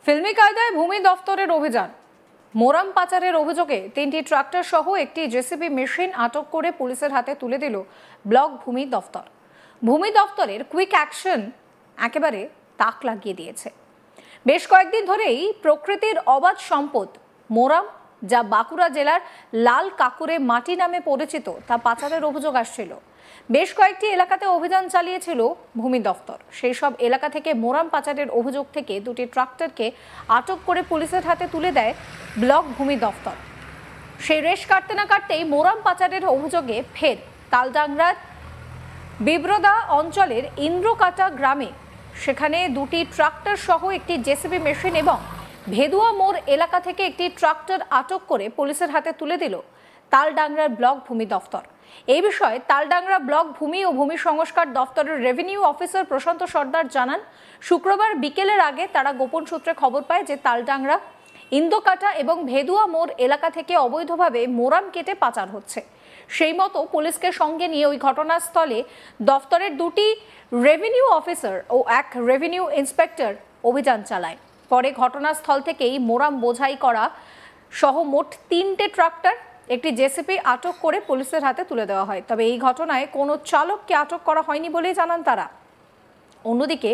ফিল্মি কায়দায় ভূমি দফতরের অভিযান। মোরাম পাচারের অভিযোগে 3টি ট্রাক্টর সহ একটি জেসিবি মেশিন আটক করে পুলিশের হাতে তুলে দিল ব্লক ভূমি দফতর। ভূমি দফতরের কুইক অ্যাকশন একেবারে তাক লাগিয়ে দিয়েছে। বেশ কয়েকদিন ধরেই প্রকৃতির অবাধ সম্পদ মোরাম, যা বাঁকুড়া জেলার লাল কাকুরে মাটি নামে পরিচিত, তা পাচারের অভিযোগ আসছিল। বেশ কয়েকটি এলাকাতে অভিযান চালিয়েছিল ভূমি দফতর। সেই সব এলাকা থেকে মোরাম পাচারের অভিযোগ থেকে 2টি ট্রাক্টরকে আটক করে পুলিশের হাতে তুলে দেয় ব্লক ভূমি দফতর। সেই রেশ কাটতে না কাটতেই মোরাম পাচারের অভিযোগে ফের তালডাংরার বিব্রদা অঞ্চলের ইন্দ্রকাটা গ্রামে সেখানে 2টি ট্রাক্টর সহ একটি জেসিবি মেশিন এবং ভেদুয়া মোড় এলাকা থেকে একটি ট্রাক্টর আটক করে পুলিশের হাতে তুলে দিল তালডাংরার ব্লক ভূমি দফতর। এই বিষয়ে তালডাংরা ব্লক ভূমি ও ভূমি সংস্কার দফতরের রেভিনিউ অফিসার প্রশান্ত সর্দার জানান, শুক্রবার বিকেলের আগে তারা গোপন সূত্রে খবর পায় যে তালডাংরা, ইন্দোকাটা এবং ভেদুয়া মোড় এলাকা থেকে অবৈধভাবে মোরাম কেটে পাচার হচ্ছে। সেই মতো পুলিশকে সঙ্গে নিয়ে ওই ঘটনাস্থলে দফতরের 2টি রেভিনিউ অফিসার ও এক রেভিনিউ ইন্সপেক্টর অভিযান চালায়। পরে ঘটনাস্থল থেকেই মোরাম বোঝাই করা সহ মোট 3টে ট্রাক্টর, একটি জেসিবি আটক করে পুলিশের হাতে তুলে দেওয়া হয়। তবে এই ঘটনায় কোনো চালককে আটক করা হয়নি বলেই জানান তারা। অন্যদিকে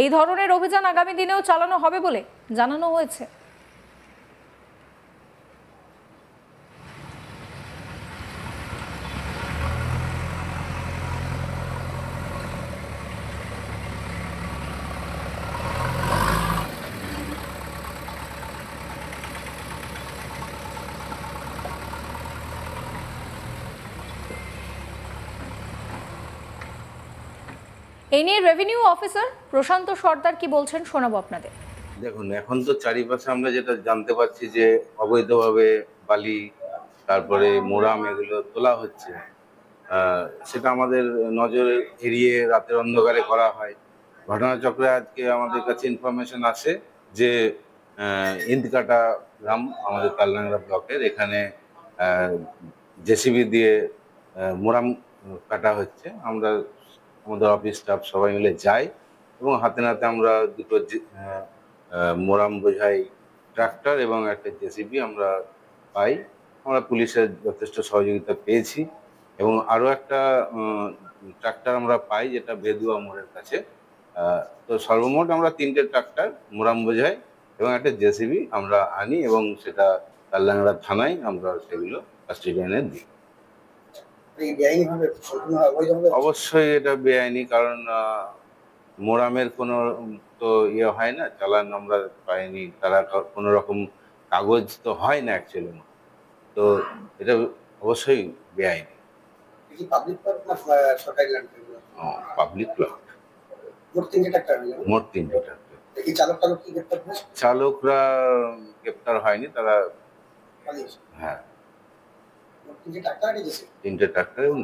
এই ধরনের অভিযান আগামী দিনেও চালানো হবে বলে জানানো হয়েছে। এই নিয়ে রেভিনিউ অফিসার প্রশান্ত সর্দার কি বলছেন শোনাবো আপনাদের। দেখুন, এখন তো চারিপাশে আমরা যেটা জানতে পারছি যে অবৈধভাবে বালি, তারপরে মোরাম এগুলো তোলা হচ্ছে। সেটা আমাদের নজরে এড়িয়ে রাতের অন্ধকারে করা হয়। ঘটনাচক্রে আজকে আমাদের কাছে ইনফরমেশন আসে যে ইন্দকাটা গ্রাম, আমাদের তালডাংরা ব্লকের, এখানে জেসিবি দিয়ে মোরাম কাটা হচ্ছে। আমরা আমাদের অফিস স্টাফ সবাই মিলে যাই এবং হাতে নাতে আমরা 2টো মোরাম বোঝাই ট্রাক্টর এবং একটা জেসিবি আমরা পাই। আমরা পুলিশের যথেষ্ট সহযোগিতা পেয়েছি এবং আরও একটা ট্রাক্টর আমরা পাই যেটা ভেদুয়া মোড়ের কাছে। তো সর্বমোট আমরা 3টে ট্রাক্টর, মোরাম বোঝাই এবং একটা জেসিবি আমরা আনি এবং সেটা তালডাংরা থানায় আমরা সেগুলো কাস্টডিয়ানে দিই। অবশ্যই এটা বেআইনি, কারণ মোরামের কোনো তো ইয়ে হয় না, চালান আমরা পাইনি, তারা কোনো রকম কাগজ তো হয় না অ্যাকচুয়ালি, তো এটা অবশ্যই বেআইনি। Public plot. মোট 3টে ট্রাক্টর। চালকরা গ্রেপ্তার হয়নি, তারা হ্যাঁ 3টে ট্রাক্টর এবং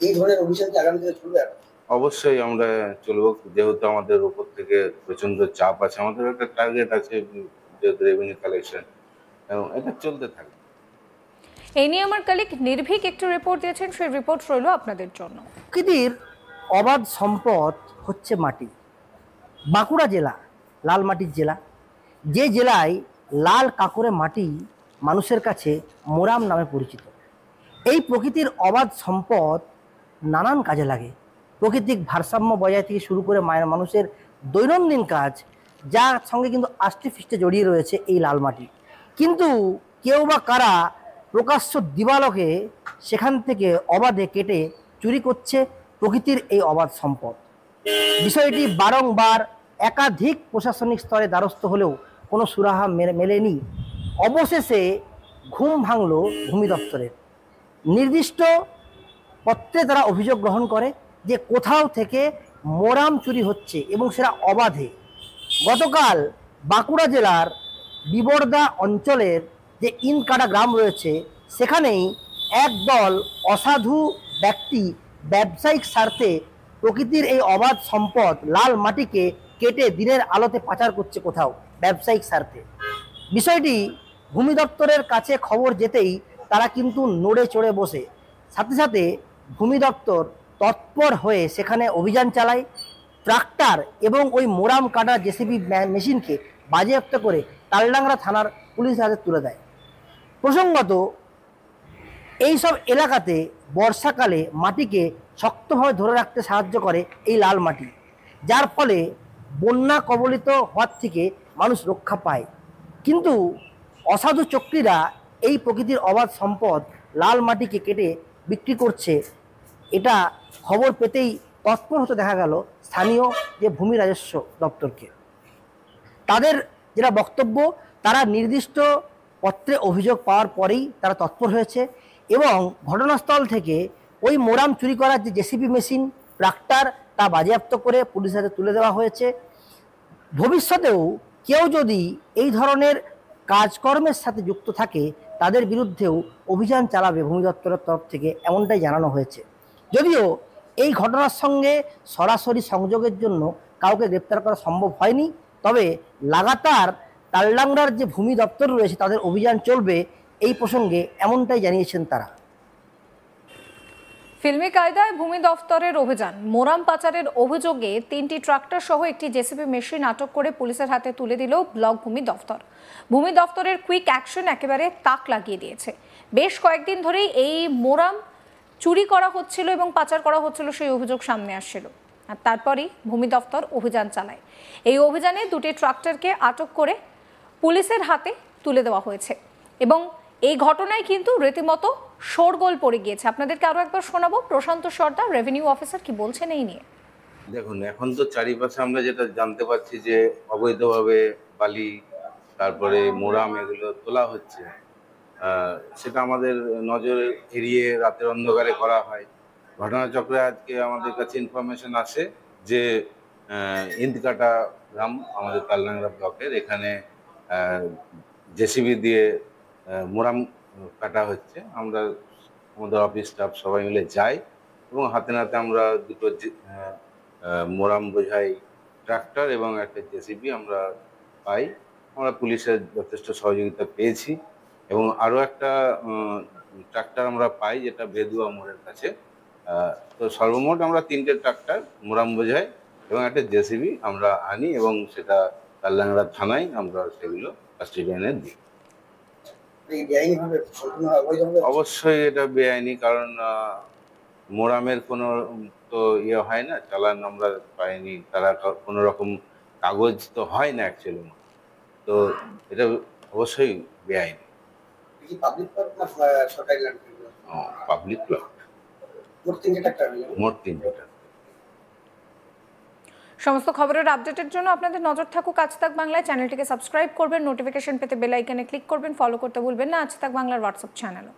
এই ধরনের অভিযান কি আগামী দিনে চলবে? অবশ্যই আমরা চলবো, যেহেতু আমাদের উপর থেকে প্রচন্ড চাপ আছে, আমাদের একটা টার্গেট আছে যেহেতু রেভিনিউ কালেকশন, এবং এটা চলতে থাকবে। এই নিয়ে আমার কলিগ নির্ভীক একটু রিপোর্ট দিয়েছেন, সেই রিপোর্ট রইল আপনাদের জন্য। প্রকৃতির অবাধ সম্পদ হচ্ছে মাটি। বাঁকুড়া জেলা লাল মাটির জেলা, যে জেলায় লাল কাকুরে মাটি মানুষের কাছে মোরাম নামে পরিচিত। এই প্রকৃতির অবাধ সম্পদ নানান কাজে লাগে। প্রাকৃতিক ভারসাম্য বজায় থেকে শুরু করে মানুষের দৈনন্দিন কাজ, যার সঙ্গে কিন্তু আষ্টেপৃষ্টে জড়িয়ে রয়েছে এই লাল মাটি। কিন্তু কেউ বা কারা প্রকাশ্য দিবালোকে সেখান থেকে অবাধে কেটে চুরি করছে প্রকৃতির এই অবাধ সম্পদ। বিষয়টি বারংবার একাধিক প্রশাসনিক স্তরে দ্বারস্থ হলেও কোনো সুরাহা মেলেনি। অবশেষে ঘুম ভাঙল ভূমি দপ্তরের। নির্দিষ্ট পত্রে তারা অভিযোগ গ্রহণ করে যে কোথাও থেকে মোরাম চুরি হচ্ছে এবং সেটা অবাধে। গতকাল বাঁকুড়া জেলার বিবর্দা অঞ্চলের যে ইনকাটা গ্রাম রয়েছে, সেখানেই একদল অসাধু ব্যক্তি ব্যবসায়িক স্বার্থে প্রকৃতির এই অবাধ সম্পদ লাল মাটিকে কেটে দিনের আলোতে পাচার করছে কোথাও ব্যবসায়িক স্বার্থে। বিষয়টি ভূমি দপ্তরের কাছে খবর যেতেই তারা কিন্তু নড়ে চড়ে বসে। সাথে সাথে ভূমি দপ্তর তৎপর হয়ে সেখানে অভিযান চালায়। ট্রাক্টর এবং ওই মোরাম কাটা জেসিবি মেশিনকে বাজেয়াপ্ত করে তালডাংরা থানার পুলিশের হাতে তুলে দেয়। প্রসঙ্গত, এইসব এলাকাতে বর্ষাকালে মাটিকে শক্তভাবে ধরে রাখতে সাহায্য করে এই লাল মাটি, যার ফলে বন্যা কবলিত হওয়ার থেকে মানুষ রক্ষা পায়। কিন্তু অসাধু চক্রীরা এই প্রকৃতির অবাধ সম্পদ লাল মাটিকে কেটে বিক্রি করছে, এটা খবর পেতেই তৎপর হতে দেখা গেল স্থানীয় যে ভূমি রাজস্ব দপ্তরকে। তাদের যেটা বক্তব্য, তারা নির্দিষ্ট পত্রে অভিযোগ পাওয়ার পরেই তারা তৎপর হয়েছে এবং ঘটনাস্থল থেকে ওই মোরাম চুরি করার যে জেসিবি মেশিন, ট্রাক্টর, তা বাজেয়াপ্ত করে পুলিশের হাতে তুলে দেওয়া হয়েছে। ভবিষ্যতেও কেউ যদি এই ধরনের কাজকর্মের সাথে যুক্ত থাকে তাদের বিরুদ্ধেও অভিযান চালাবে ভূমি দপ্তরের তরফ থেকে, এমনটাই জানানো হয়েছে। যদিও এই ঘটনার সঙ্গে সরাসরি সংযোগের জন্য কাউকে গ্রেপ্তার করা সম্ভব হয়নি, তবে লাগাতার তালডাংরার যে ভূমি দপ্তর রয়েছে তাদের অভিযান চলবে এই প্রসঙ্গে, এমনটাই জানিয়েছেন তারা। ফিল্মি কায়দায় ভূমি দফতরের অভিযান। মোরাম পাচারের অভিযোগে 3টি ট্রাক্টর সহ একটি জেসিবি মেশিন আটক করে পুলিশের হাতে তুলে দিল ব্লক ভূমি দফতর। ভূমি দফতরের কুইক অ্যাকশন একেবারে তাক লাগিয়ে দিয়েছে। বেশ কয়েকদিন ধরেই এই মোরাম চুরি করা হচ্ছিল এবং পাচার করা হচ্ছিল সেই অভিযোগ সামনে আসছিল, আর তারপরই ভূমি দফতর অভিযান চালায়। এই অভিযানে 2টি ট্রাক্টরকে আটক করে পুলিশের হাতে তুলে দেওয়া হয়েছে এবং এই ঘটনায় কিন্তু রীতিমতো শোরগোল পড়ে গিয়েছে। আপনাদেরকে আরো একবার শোনাবো প্রশান্ত সর্দার, রেভিনিউ অফিসার, কি বলছেন এই নিয়ে। দেখুন, এখন তো চারিপাশে আমরা যেটা জানতে পারছি যে অবৈধভাবে বালি, তারপরে মোরাম এগুলো তোলা হচ্ছে। সেটা আমাদের নজর এড়িয়ে রাতের অন্ধকারে করা হয়। ঘটনাচক্রে আজকে আমাদের কাছে ইনফরমেশন আসে যে ইন্দকাটা গ্রাম, আমাদের তালডাংরা ব্লকের, এখানে জেসিবি দিয়ে মোরাম কাটা হচ্ছে। আমরা আমাদের অফিস স্টাফ সবাই মিলে যাই এবং হাতে নাতে আমরা 2টো মোরাম বোঝাই ট্রাক্টর এবং একটা জেসিবি আমরা পাই। আমরা পুলিশের যথেষ্ট সহযোগিতা পেয়েছি এবং আরও একটা ট্রাক্টর আমরা পাই যেটা বেদুয়া মোড়ের কাছে। তো সর্বমোট আমরা 3টে ট্রাক্টর, মোরাম বোঝাই এবং একটা জেসিবি আমরা আনি এবং সেটা তালডাংরা থানায় আমরা সেগুলো কাস্টডিয়ানে দিই। অবশ্যই এটা বেআইনি, কারণ মোরামের কোনো তো ইয়ে হয় না, চালান আমরা পাইনি, তারা কোনো রকম কাগজ তো হয় না অ্যাকচুয়ালি, তো এটা অবশ্যই বেআইনি। পাবলিক প্লট, মোট 3টে। সমস্ত খবরের আপডেটের জন্য আপনাদের নজর থাকুক আজ তাক বাংলায়। চ্যানেলটিকে সাবস্ক্রাইব করবেন, নোটিফিকেশন পেতে বেল আইকনে ক্লিক করবেন, ফলো করতে ভুলবেন না আজ তাক বাংলার হোয়াটসঅ্যাপ চ্যানেলও।